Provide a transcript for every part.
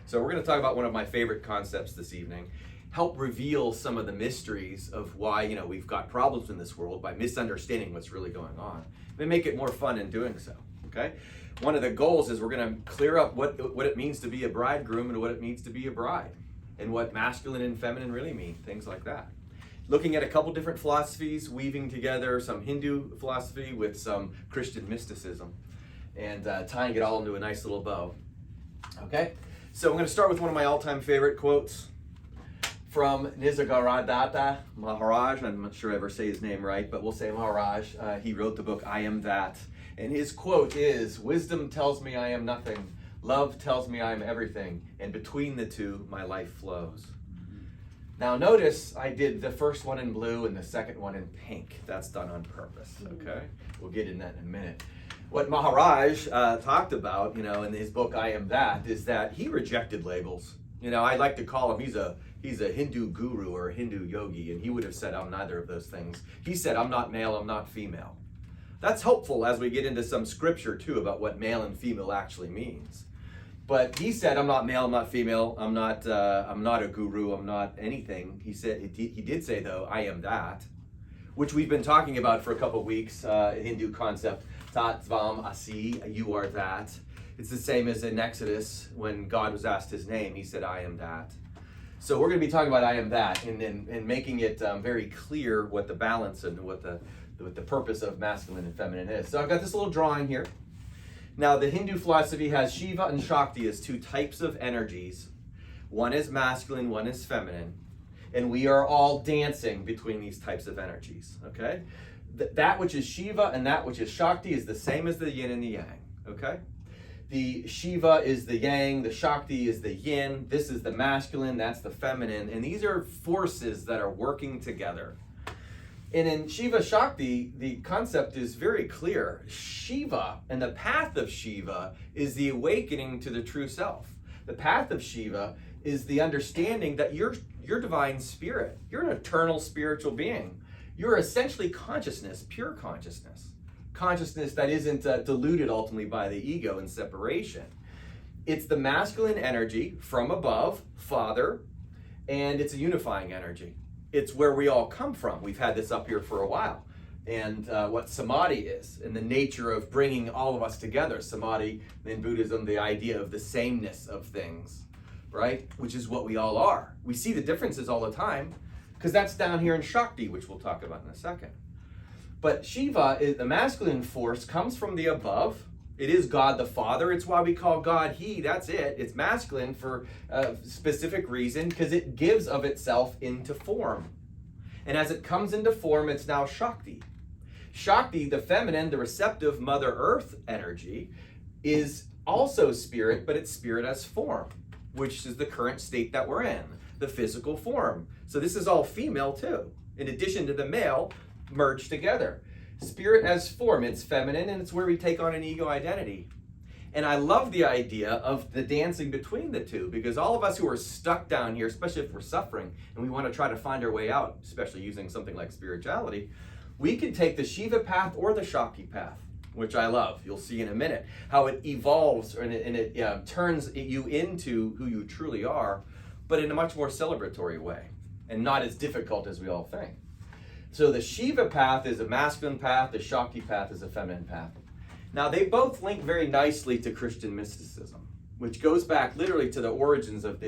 So we're going to talk about one of my favorite concepts this evening, help reveal some of the mysteries of why, we've got problems in this world by misunderstanding what's really going on. And make it more fun in doing so, okay? One of the goals is we're going to clear up what it means to be a bridegroom and what it means to be a bride, and what masculine and feminine really mean, things like that. Looking at a couple different philosophies, weaving together some Hindu philosophy with some Christian mysticism, and tying it all into a nice little bow. Okay, so I'm going to start with one of my all-time favorite quotes from Nisargadatta Maharaj. I'm not sure I ever say his name right, but we'll say Maharaj. He wrote the book I Am That, and his quote is, "Wisdom tells me I am nothing, love tells me I am everything, and between the two my life flows." Now notice I did the first one in blue and the second one in pink. That's done on purpose, okay? We'll get in that in a minute. What Maharaj talked about, in his book I Am That, is that he rejected labels. I like to call him, he's a Hindu guru or a Hindu yogi, and he would have said, I'm neither of those things. He said, I'm not male, I'm not female. That's helpful as we get into some scripture too about what male and female actually means. But he said, I'm not male, I'm not female, I'm not a guru, I'm not anything. He said, he did say though, I am that, which we've been talking about for a couple weeks, Hindu concept, Tat Tvam Asi, you are that. It's the same as in Exodus when God was asked his name, he said, I am that. So we're going to be talking about I am that and making it very clear what the balance and what the purpose of masculine and feminine is. So I've got this little drawing here. Now the Hindu philosophy has Shiva and Shakti as two types of energies. One is masculine, one is feminine. And we are all dancing between these types of energies, okay? That which is Shiva and that which is Shakti is the same as the yin and the yang, okay? The Shiva is the yang, the Shakti is the yin, this is the masculine, that's the feminine, and these are forces that are working together. And in Shiva Shakti, the concept is very clear. Shiva and the path of Shiva is the awakening to the true self. The path of Shiva is the understanding that you're divine spirit. You're an eternal spiritual being. You're essentially consciousness, pure consciousness. Consciousness that isn't diluted ultimately by the ego and separation. It's the masculine energy from above, Father, and it's a unifying energy. It's where we all come from. We've had this up here for a while. And what samadhi is, and the nature of bringing all of us together. Samadhi, in Buddhism, the idea of the sameness of things, right? Which is what we all are. We see the differences all the time, because that's down here in Shakti, which we'll talk about in a second. But Shiva, the masculine force, comes from the above. It is God the Father. It's why we call God He. That's it. It's masculine for a specific reason, because it gives of itself into form. And as it comes into form, it's now Shakti. Shakti, the feminine, the receptive Mother Earth energy, is also spirit, but it's spirit as form, which is the current state that we're in, the physical form. So this is all female too, in addition to the male, merged together. Spirit as form, it's feminine, and it's where we take on an ego identity. And I love the idea of the dancing between the two, because all of us who are stuck down here, especially if we're suffering and we want to try to find our way out, especially using something like spirituality, we can take the Shiva path or the Shakti path, which I love. You'll see in a minute how it evolves and it turns you into who you truly are, but in a much more celebratory way and not as difficult as we all think. So the Shiva path is a masculine path, the Shakti path is a feminine path. Now they both link very nicely to Christian mysticism, which goes back literally to the origins of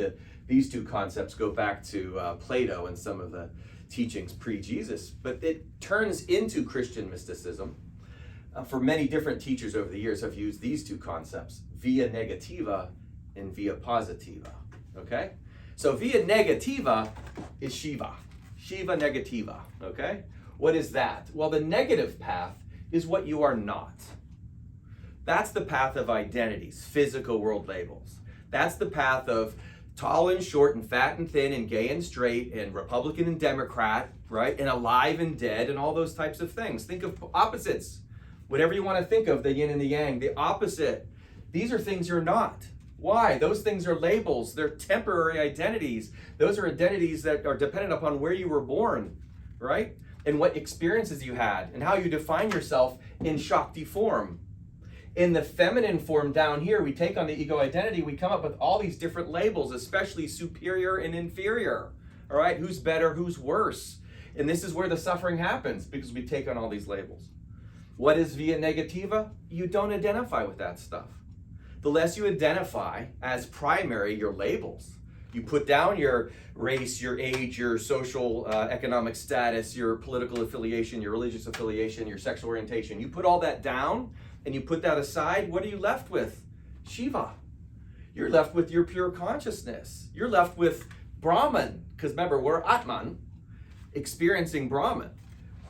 these two concepts, go back to Plato and some of the teachings pre-Jesus, but it turns into Christian mysticism. For many different teachers over the years have used these two concepts, via negativa and via positiva, okay? So via negativa is Shiva. Shiva negativa, okay? What is that? Well, the negative path is what you are not. That's the path of identities, physical world labels. That's the path of tall and short and fat and thin and gay and straight and Republican and Democrat, right? And alive and dead and all those types of things. Think of opposites. Whatever you want to think of, the yin and the yang, the opposite. These are things you're not. Why? Those things are labels. They're temporary identities. Those are identities that are dependent upon where you were born, right? And what experiences you had and how you define yourself in Shakti form. In the feminine form down here, we take on the ego identity, we come up with all these different labels, especially superior and inferior. All right, who's better, who's worse? And this is where the suffering happens, because we take on all these labels. What is via negativa? You don't identify with that stuff. The less you identify as primary your labels, you put down your race, your age, your social economic status, your political affiliation, your religious affiliation, your sexual orientation. You put all that down and you put that aside, what are you left with? Shiva. You're left with your pure consciousness. You're left with Brahman, because remember, we're Atman, experiencing Brahman.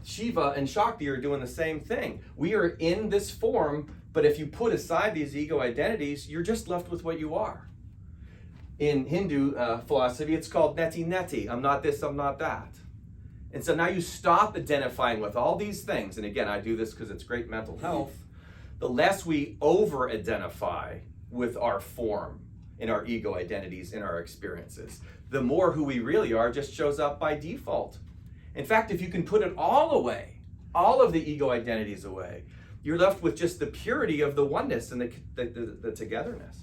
Shiva and Shakti are doing the same thing. We are in this form, but if you put aside these ego identities, you're just left with what you are. In Hindu philosophy, it's called neti neti. I'm not this, I'm not that. And so now you stop identifying with all these things. And again, I do this because it's great mental health. The less we over-identify with our form in our ego identities, in our experiences, the more who we really are just shows up by default. In fact, if you can put it all away, all of the ego identities away, you're left with just the purity of the oneness and the togetherness.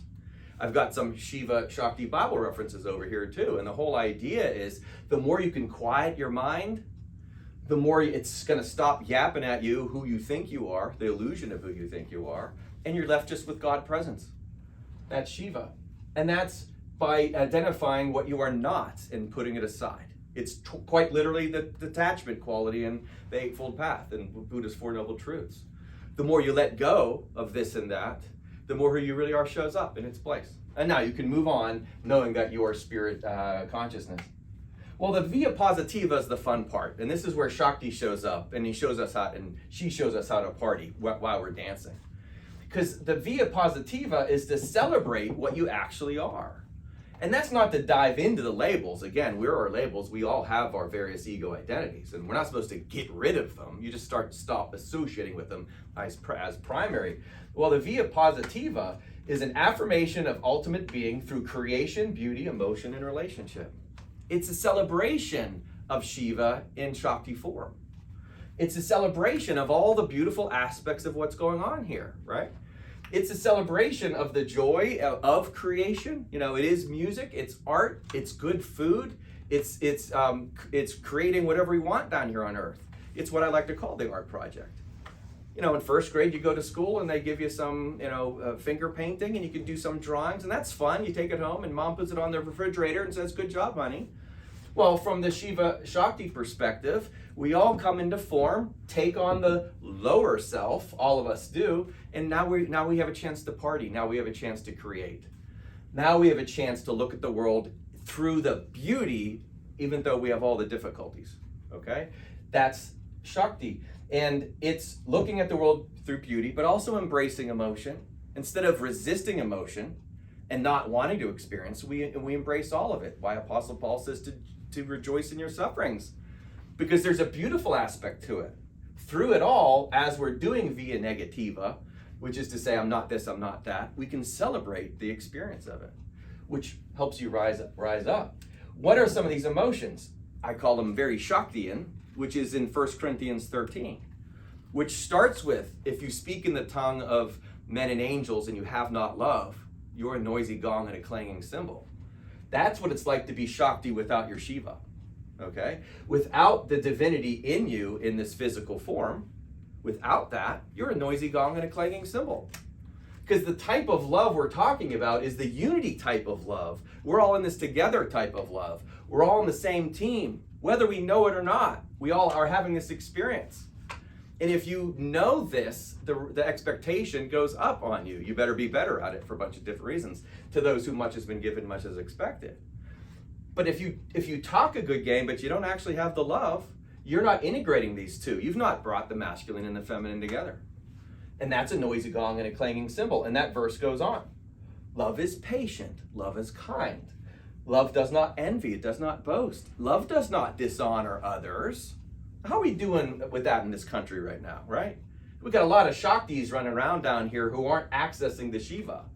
I've got some Shiva Shakti Bible references over here too, and the whole idea is the more you can quiet your mind, the more it's going to stop yapping at you who you think you are, the illusion of who you think you are, and you're left just with God presence. That's Shiva. And that's by identifying what you are not and putting it aside. It's quite literally the detachment quality in the Eightfold Path and Buddha's Four Noble Truths. The more you let go of this and that, the more who you really are shows up in its place. And now you can move on knowing that you are spirit consciousness. Well, the via positiva is the fun part. And this is where Shakti shows up and she shows us how to party while we're dancing. Because the via positiva is to celebrate what you actually are. And that's not to dive into the labels. Again, we're our labels. We all have our various ego identities, and we're not supposed to get rid of them. You just stop associating with them as primary. Well, the via positiva is an affirmation of ultimate being through creation, beauty, emotion, and relationship. It's a celebration of Shiva in Shakti form. It's a celebration of all the beautiful aspects of what's going on here, right? It's a celebration of the joy of creation. You know, it is music, it's art, it's good food, it's creating whatever we want down here on earth. It's what I like to call the art project. You know, in first grade, you go to school and they give you some, finger painting and you can do some drawings, and that's fun. You take it home and mom puts it on the refrigerator and says, "Good job, honey." Well, from the Shiva Shakti perspective, we all come into form, take on the lower self, all of us do, and now we have a chance to party. Now we have a chance to create. Now we have a chance to look at the world through the beauty, even though we have all the difficulties, okay? That's Shakti. And it's looking at the world through beauty, but also embracing emotion. Instead of resisting emotion and not wanting to experience, we embrace all of it. Why Apostle Paul says to rejoice in your sufferings, because there's a beautiful aspect to it. Through it all, as we're doing via negativa, which is to say, I'm not this, I'm not that, we can celebrate the experience of it, which helps you rise up. What are some of these emotions? I call them very Shaktian, which is in 1 Corinthians 13, which starts with, if you speak in the tongue of men and angels and you have not love, you're a noisy gong and a clanging cymbal. That's what it's like to be Shakti without your Shiva, okay? Without the divinity in you in this physical form, without that, you're a noisy gong and a clanging cymbal. Because the type of love we're talking about is the unity type of love. We're all in this together type of love. We're all on the same team, whether we know it or not. We all are having this experience. And if you know this, the expectation goes up on you. You better be better at it for a bunch of different reasons. To those who much has been given, much is expected. But if you talk a good game, but you don't actually have the love, you're not integrating these two. You've not brought the masculine and the feminine together. And that's a noisy gong and a clanging cymbal. And that verse goes on. Love is patient. Love is kind. Love does not envy. It does not boast. Love does not dishonor others. How are we doing with that in this country right now, right? We've got a lot of Shaktis running around down here who aren't accessing the Shiva.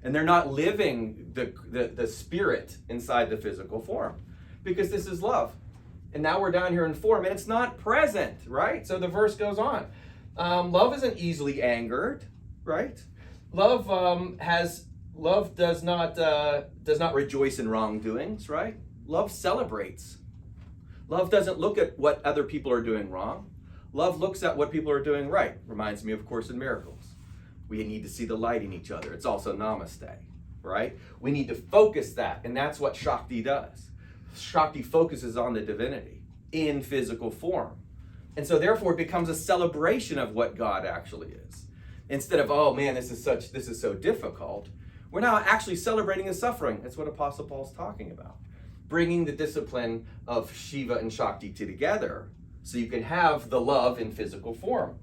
And they're not living the spirit inside the physical form. Because this is love. And now we're down here in form and it's not present, right? So the verse goes on. Love isn't easily angered, right? Love does not rejoice in wrongdoings, right? Love celebrates. Love doesn't look at what other people are doing wrong. Love looks at what people are doing right. Reminds me of Course in Miracles. We need to see the light in each other. It's also namaste, right? We need to focus that, and that's what Shakti does. Shakti focuses on the divinity in physical form. And so therefore it becomes a celebration of what God actually is. Instead of, oh man, this is so difficult, we're now actually celebrating the suffering. That's what Apostle Paul's talking about. Bringing the discipline of Shiva and Shakti together so you can have the love in physical form.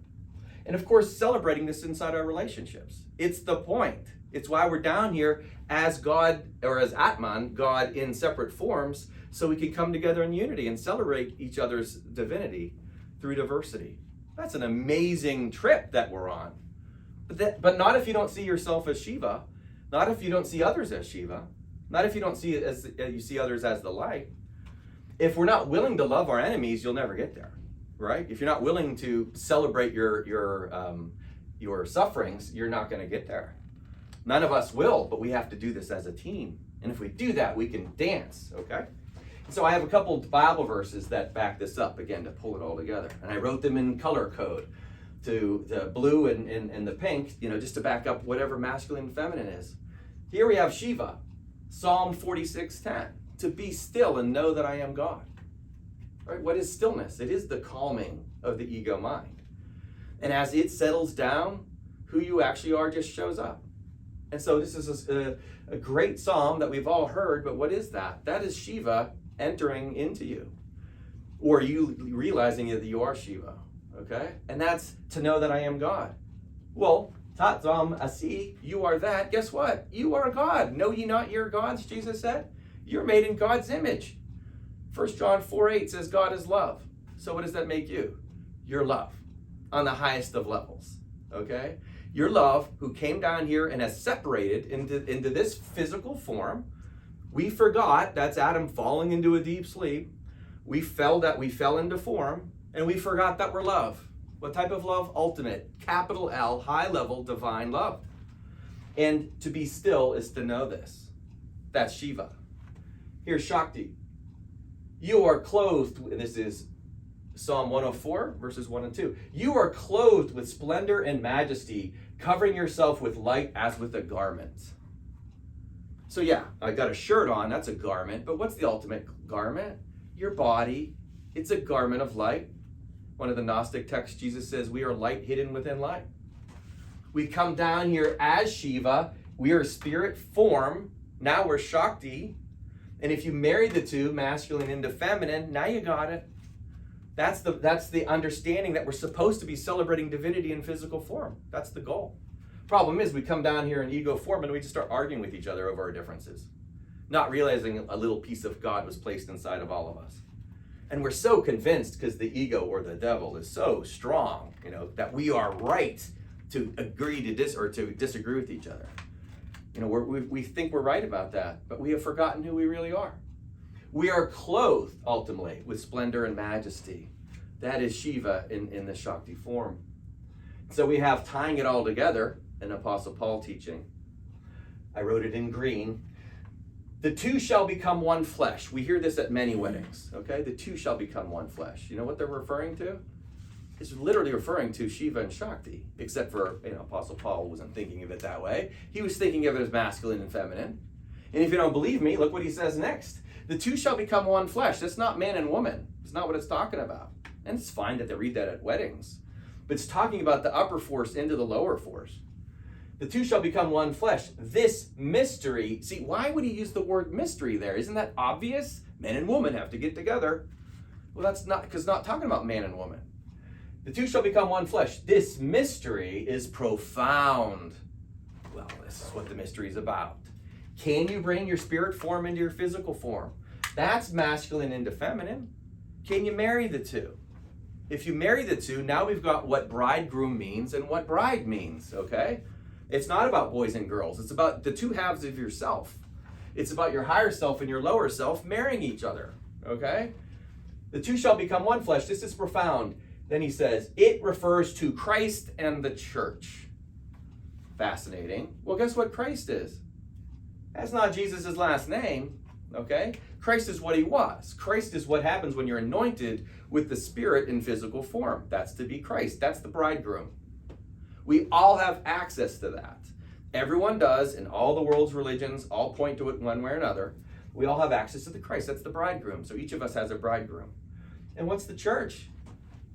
And of course, celebrating this inside our relationships. It's the point. It's why we're down here as God, or as Atman, God in separate forms, so we can come together in unity and celebrate each other's divinity through diversity. That's an amazing trip that we're on. But not if you don't see yourself as Shiva, not if you don't see others as Shiva, not if you don't see it as you see others as the light. If we're not willing to love our enemies, you'll never get there, right? If you're not willing to celebrate your sufferings, you're not going to get there. None of us will, but we have to do this as a team. And if we do that, we can dance, okay? So I have a couple Bible verses that back this up, again, to pull it all together. And I wrote them in color code to the blue and the pink, just to back up whatever masculine and feminine is. Here we have Shiva, Psalm 46:10. To be still and know that I am God. Right? What is stillness? It is the calming of the ego mind. And as it settles down, who you actually are just shows up. And so this is a great psalm that we've all heard, but what is that? That is Shiva entering into you. Or you realizing that you are Shiva, okay? And that's to know that I am God. Well, Tat Zam Asi, you are that. Guess what? You are God. Know ye not your gods, Jesus said? You're made in God's image. 1 John 4:8 says God is love. So what does that make you? You're love on the highest of levels, okay? Your love who came down here and has separated into this physical form. We forgot, that's Adam falling into a deep sleep. We fell into form, and we forgot that we're love. What type of love? Ultimate, capital L, high level, divine love. And to be still is to know this. That's Shiva. Here's Shakti. You are clothed, this is Psalm 104, verses 1 and 2. You are clothed with splendor and majesty, covering yourself with light as with a garment. So yeah, I got a shirt on, that's a garment, but what's the ultimate garment? Your body. It's a garment of light. One of the Gnostic texts, Jesus says, we are light hidden within light. We come down here as Shiva. We are spirit form. Now we're Shakti. And if you marry the two, masculine into feminine, now you got it. That's the understanding that we're supposed to be celebrating divinity in physical form. That's the goal. Problem is, we come down here in ego form and we just start arguing with each other over our differences, not realizing a little piece of God was placed inside of all of us. And we're so convinced, because the ego or the devil is so strong, that we are right to agree to disagree with each other. We think we're right about that, but we have forgotten who we really are. We are clothed, ultimately, with splendor and majesty. That is Shiva in the Shakti form. So we have, tying it all together, an Apostle Paul teaching. I wrote it in green. The two shall become one flesh. We hear this at many weddings, okay? The two shall become one flesh. You know what they're referring to? It's literally referring to Shiva and Shakti, except for, Apostle Paul wasn't thinking of it that way. He was thinking of it as masculine and feminine. And if you don't believe me, look what he says next. The two shall become one flesh. That's not man and woman. It's not what it's talking about. And it's fine that they read that at weddings. But it's talking about the upper force into the lower force. The two shall become one flesh. This mystery, see, why would he use the word mystery there? Isn't that obvious? Men and woman have to get together. Well, that's not, because not talking about man and woman. The two shall become one flesh. This mystery is profound. Well, this is what the mystery is about. Can you bring your spirit form into your physical form? That's masculine into feminine. Can you marry the two? If you marry the two, now we've got what bridegroom means and what bride means, okay? It's not about boys and girls. It's about the two halves of yourself. It's about your higher self and your lower self marrying each other, okay? The two shall become one flesh. This is profound. Then he says, it refers to Christ and the church. Fascinating. Well, guess what Christ is? That's not Jesus' last name, okay? Christ is what he was. Christ is what happens when you're anointed with the Spirit in physical form. That's to be Christ. That's the bridegroom. We all have access to that. Everyone does, and all the world's religions all point to it one way or another. We all have access to the Christ. That's the bridegroom. So each of us has a bridegroom. And what's the church?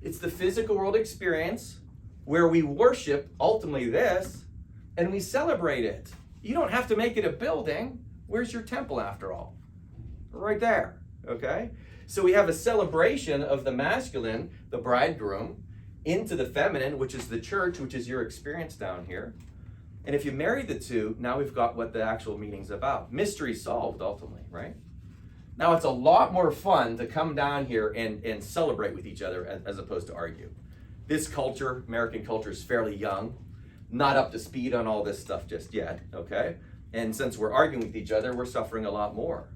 It's the physical world experience where we worship ultimately this, and we celebrate it. You don't have to make it a building. Where's your temple after all? Right there, okay? So we have a celebration of the masculine, the bridegroom, into the feminine, which is the church, which is your experience down here. And if you marry the two, now we've got what the actual meaning's about. Mystery solved, ultimately, right? Now it's a lot more fun to come down here and celebrate with each other as opposed to argue. This culture, American culture, is fairly young, not up to speed on all this stuff just yet, okay? And since we're arguing with each other, we're suffering a lot more.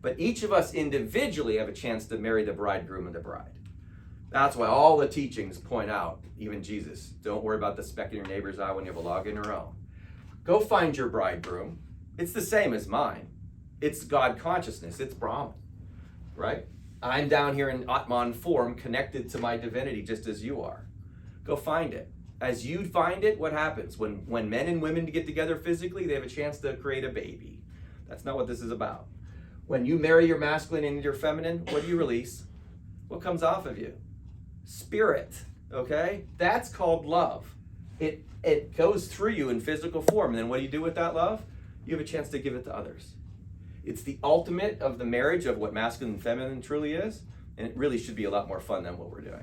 But each of us individually have a chance to marry the bridegroom and the bride. That's why all the teachings point out, even Jesus, don't worry about the speck in your neighbor's eye when you have a log in your own. Go find your bridegroom. It's the same as mine. It's God consciousness. It's Brahman, right? I'm down here in Atman form, connected to my divinity just as you are. Go find it. As you find it, what happens? When men and women get together physically, they have a chance to create a baby. That's not what this is about. When you marry your masculine and your feminine, what do you release? What comes off of you? Spirit, okay? That's called love. It goes through you in physical form. And then what do you do with that love? You have a chance to give it to others. It's the ultimate of the marriage of what masculine and feminine truly is. And it really should be a lot more fun than what we're doing.